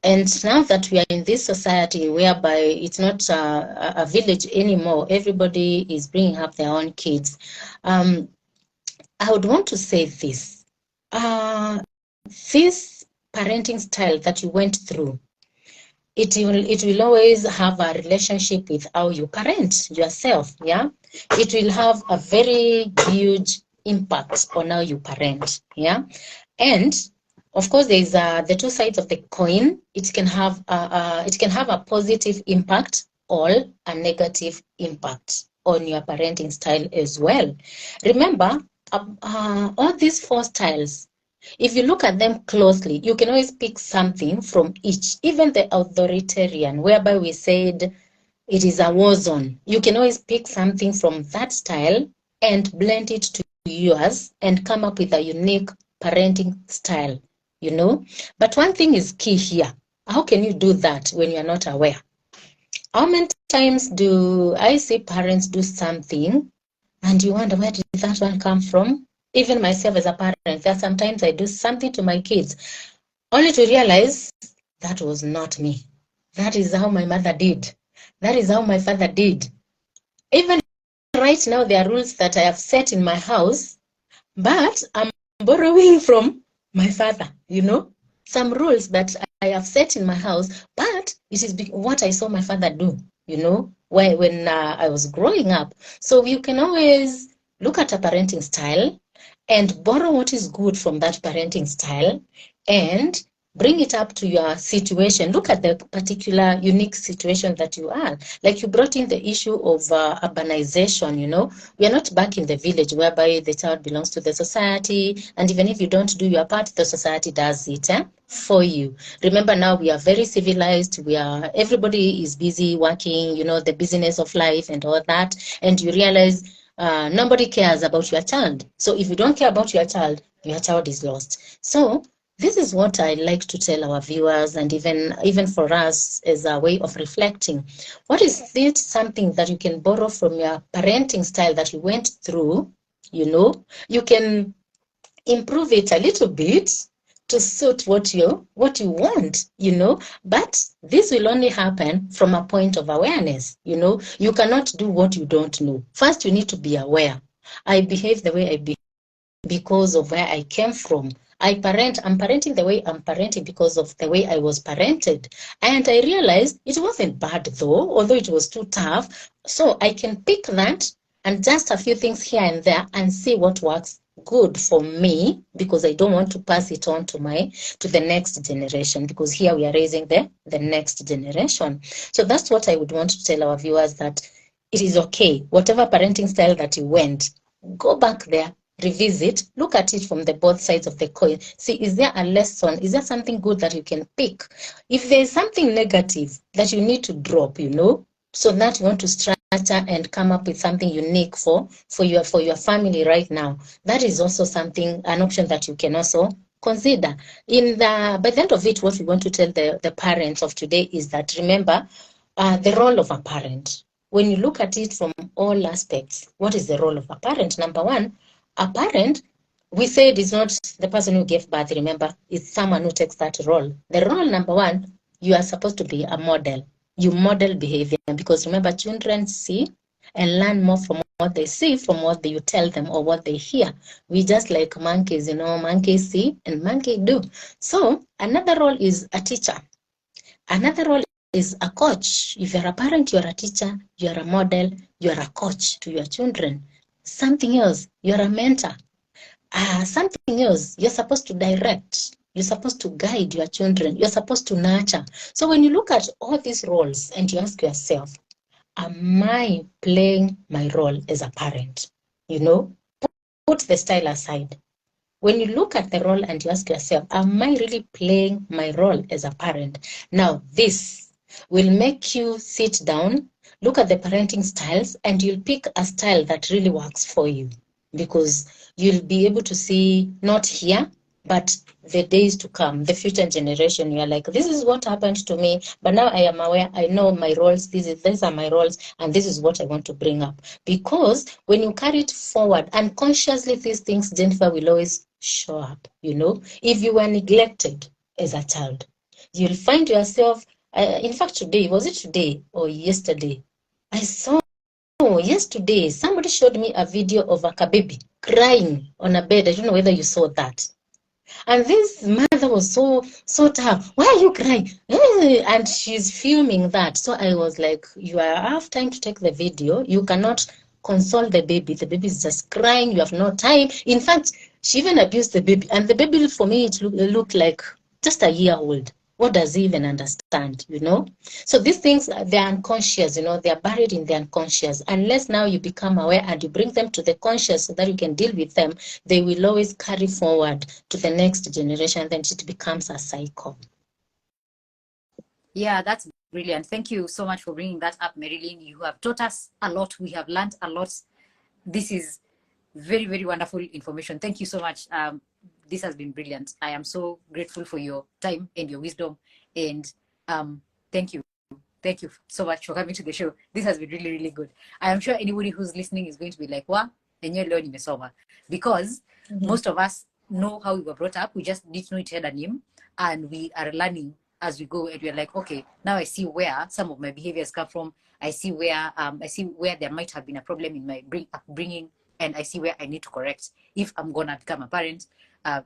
And now that we are in this society whereby it's not a village anymore, everybody is bringing up their own kids. I would want to say this. This parenting style that you went through, it will always have a relationship with how you parent yourself. Yeah, it will have a very huge impact on how you parent. Yeah, and of course, there's the 2 sides of the coin. It can have a positive impact or a negative impact on your parenting style as well. Remember, all these 4 styles, if you look at them closely, you can always pick something from each. Even the authoritarian, whereby we said it is a war zone, you can always pick something from that style and blend it to yours and come up with a unique parenting style. You know, but one thing is key here. How can you do that when you're not aware? How many times do I see parents do something And you wonder, where did that one come from? Even myself as a parent, there are sometimes I do something to my kids, only to realize that was not me. That is how my mother did. That is how my father did. Even right now, there are rules that I have set in my house, but I'm borrowing from my father, some rules that I have set in my house, but it is what I saw my father do, when I was growing up. So you can always look at a parenting style and borrow what is good from that parenting style and bring it up to your situation. Look at the particular unique situation that you are. Like you brought in the issue of urbanization, we are not back in the village whereby the child belongs to the society, and even if you don't do your part, the society does it for you. Remember, now we are very civilized. Everybody is busy working, the business of life and all that, and you realize nobody cares about your child. So if you don't care about your child is lost. So this is what I like to tell our viewers, and even for us as a way of reflecting. What is it something that you can borrow from your parenting style that you went through? You can improve it a little bit to suit what you want, but this will only happen from a point of awareness. You cannot do what you don't know. First, you need to be aware. I behave the way I behave because of where I came from. I'm parenting the way I'm parenting because of the way I was parented. And I realized it wasn't bad though, although it was too tough. So I can pick that and just a few things here and there and see what works good for me, because I don't want to pass it on to the next generation, because here we are raising the next generation. So that's what I would want to tell our viewers, that it is okay. Whatever parenting style that you went, go back there, revisit, look at it from the both sides of the coin. See, is there a lesson? Is there something good that you can pick? If there is something negative that you need to drop, so that you want to structure and come up with something unique for your family right now, that is also an option that you can also consider. By the end of it, what we want to tell the parents of today is that, remember, the role of a parent. When you look at it from all aspects, what is the role of a parent? Number one, a parent, we said, is not the person who gave birth, remember, it's someone who takes that role. The role number one, you are supposed to be a model. You model behavior, because remember, children see and learn more from what they see, from what you tell them or what they hear. We just like monkeys, monkeys see and monkeys do. So another role is a teacher. Another role is a coach. If you're a parent, you're a teacher, you're a model, you're a coach to your children. Something else, you're a mentor. Something else, you're supposed to direct. You're supposed to guide your children. You're supposed to nurture. So when you look at all these roles and you ask yourself, am I playing my role as a parent? Put the style aside. When you look at the role and you ask yourself, am I really playing my role as a parent? Now, this will make you sit down, look at the parenting styles, and you'll pick a style that really works for you, because you'll be able to see, not here, but the days to come, the future generation. You're like, this is what happened to me, but now I am aware, I know my roles, these are my roles, and this is what I want to bring up. Because when you carry it forward, unconsciously, these things, Jennifer, will always show up. If you were neglected as a child, you'll find yourself, in fact, was it today or yesterday? I saw yesterday, somebody showed me a video of a baby crying on a bed. I don't know whether you saw that. And this mother was so tough. Why are you crying? And she's filming that. So I was like, you have time to take the video. You cannot console the baby. The baby is just crying. You have no time. In fact, she even abused the baby. And the baby, for me, it looked like just a year old. What does he even understand, So these things, they're unconscious, they're buried in the unconscious. Unless now you become aware and you bring them to the conscious so that you can deal with them, they will always carry forward to the next generation. Then it becomes a cycle. Yeah, that's brilliant. Thank you so much for bringing that up, Marylin. You have taught us a lot. We have learned a lot. This is very, very wonderful information. Thank you so much. This has been brilliant. I am so grateful for your time and your wisdom. And thank you. thank you so much for coming to the show. This has been really, really good. I am sure anybody who's listening is going to be like, "Wow, and you're learning Mesoma," because most of us know how we were brought up. We just need to know each other's name, and we are learning as we go. And we're like, okay, now I see where some of my behaviors come from. I see where there might have been a problem in my upbringing, and I see where I need to correct if I'm gonna become a parent.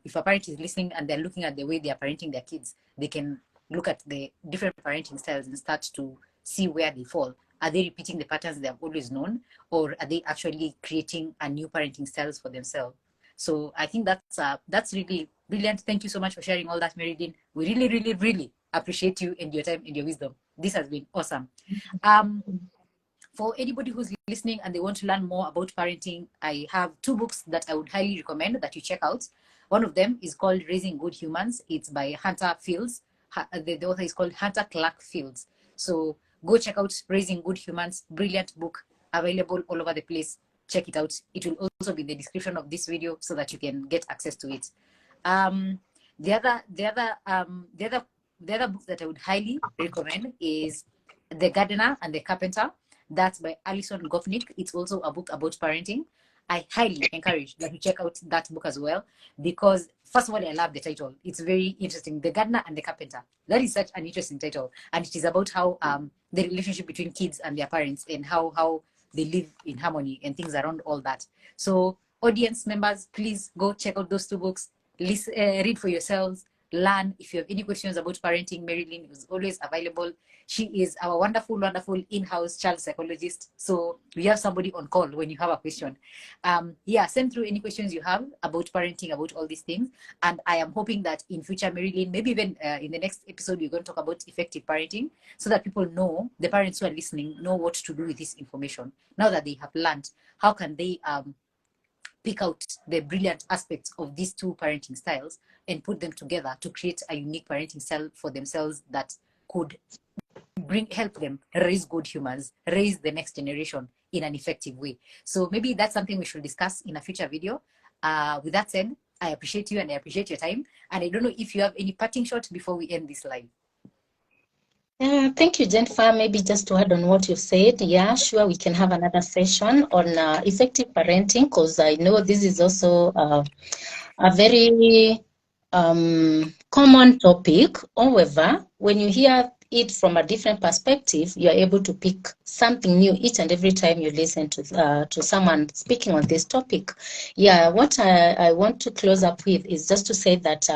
If a parent is listening and they're looking at the way they are parenting their kids, they can look at the different parenting styles and start to see where they fall. Are they repeating the patterns they have always known, or are they actually creating a new parenting styles for themselves? So I think that's really brilliant. Thank you so much for sharing all that, Marylin. We really, really, really appreciate you and your time and your wisdom. This has been awesome. For anybody who's listening and they want to learn more about parenting, I have 2 books that I would highly recommend that you check out. One of them is called Raising Good Humans. It's by Hunter Fields. The author is called Hunter Clarke-Fields. So go check out Raising Good Humans. Brilliant book, available all over the place. Check it out. It will also be in the description of this video so that you can get access to it. The other book that I would highly recommend is The Gardener and the Carpenter. That's by Alison Gopnik. It's also a book about parenting. I highly encourage that you check out that book as well, because first of all, I love the title. It's very interesting. The Gardener and the Carpenter. That is such an interesting title. And it is about how the relationship between kids and their parents, and how they live in harmony and things around all that. So audience members, please go check out those 2 books. Listen, read for yourselves, learn. If you have any questions about parenting, Marylin is always available. She is our wonderful, wonderful in-house child psychologist. So we have somebody on call when you have a question. Yeah, send through any questions you have about parenting, about all these things. And I am hoping that in future, Marylin, maybe even in the next episode, we're going to talk about effective parenting, so that people know, the parents who are listening, know what to do with this information. Now that they have learned, how can they pick out the brilliant aspects of these 2 parenting styles and put them together to create a unique parenting style for themselves that could help them raise good humans, raise the next generation in an effective way. So maybe that's something we should discuss in a future video. With that said, I appreciate you and I appreciate your time. And I don't know if you have any parting shot before we end this live. Thank you, Jennifer. Maybe just to add on what you've said, yeah, sure, we can have another session on effective parenting, because I know this is also a very common topic. However, when you hear it from a different perspective, you are able to pick something new each and every time you listen to someone speaking on this topic. Yeah, what I want to close up with is just to say that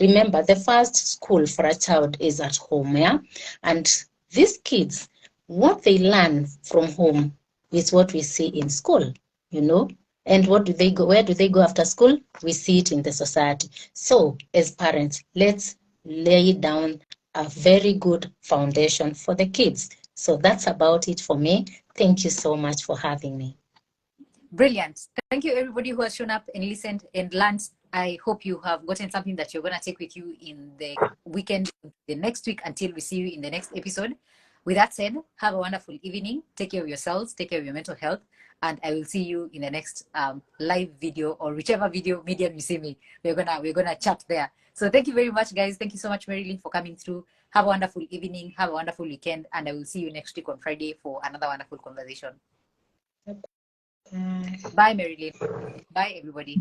remember, the first school for a child is at home, yeah? And these kids, what they learn from home is what we see in school, you know? And what do they go? Where do they go after school? We see it in the society. So as parents, let's lay down a very good foundation for the kids. So that's about it for me. Thank you so much for having me. Brilliant. Thank you, everybody who has shown up and listened and learned. I hope you have gotten something that you're going to take with you in the weekend, the next week, until we see you in the next episode. With that said, have a wonderful evening. Take care of yourselves. Take care of your mental health. And I will see you in the next live video, or whichever video medium you see me. We're gonna chat there. So thank you very much, guys. Thank you so much, Marylin, for coming through. Have a wonderful evening. Have a wonderful weekend. And I will see you next week on Friday for another wonderful conversation. Bye, Marylin. Bye, everybody.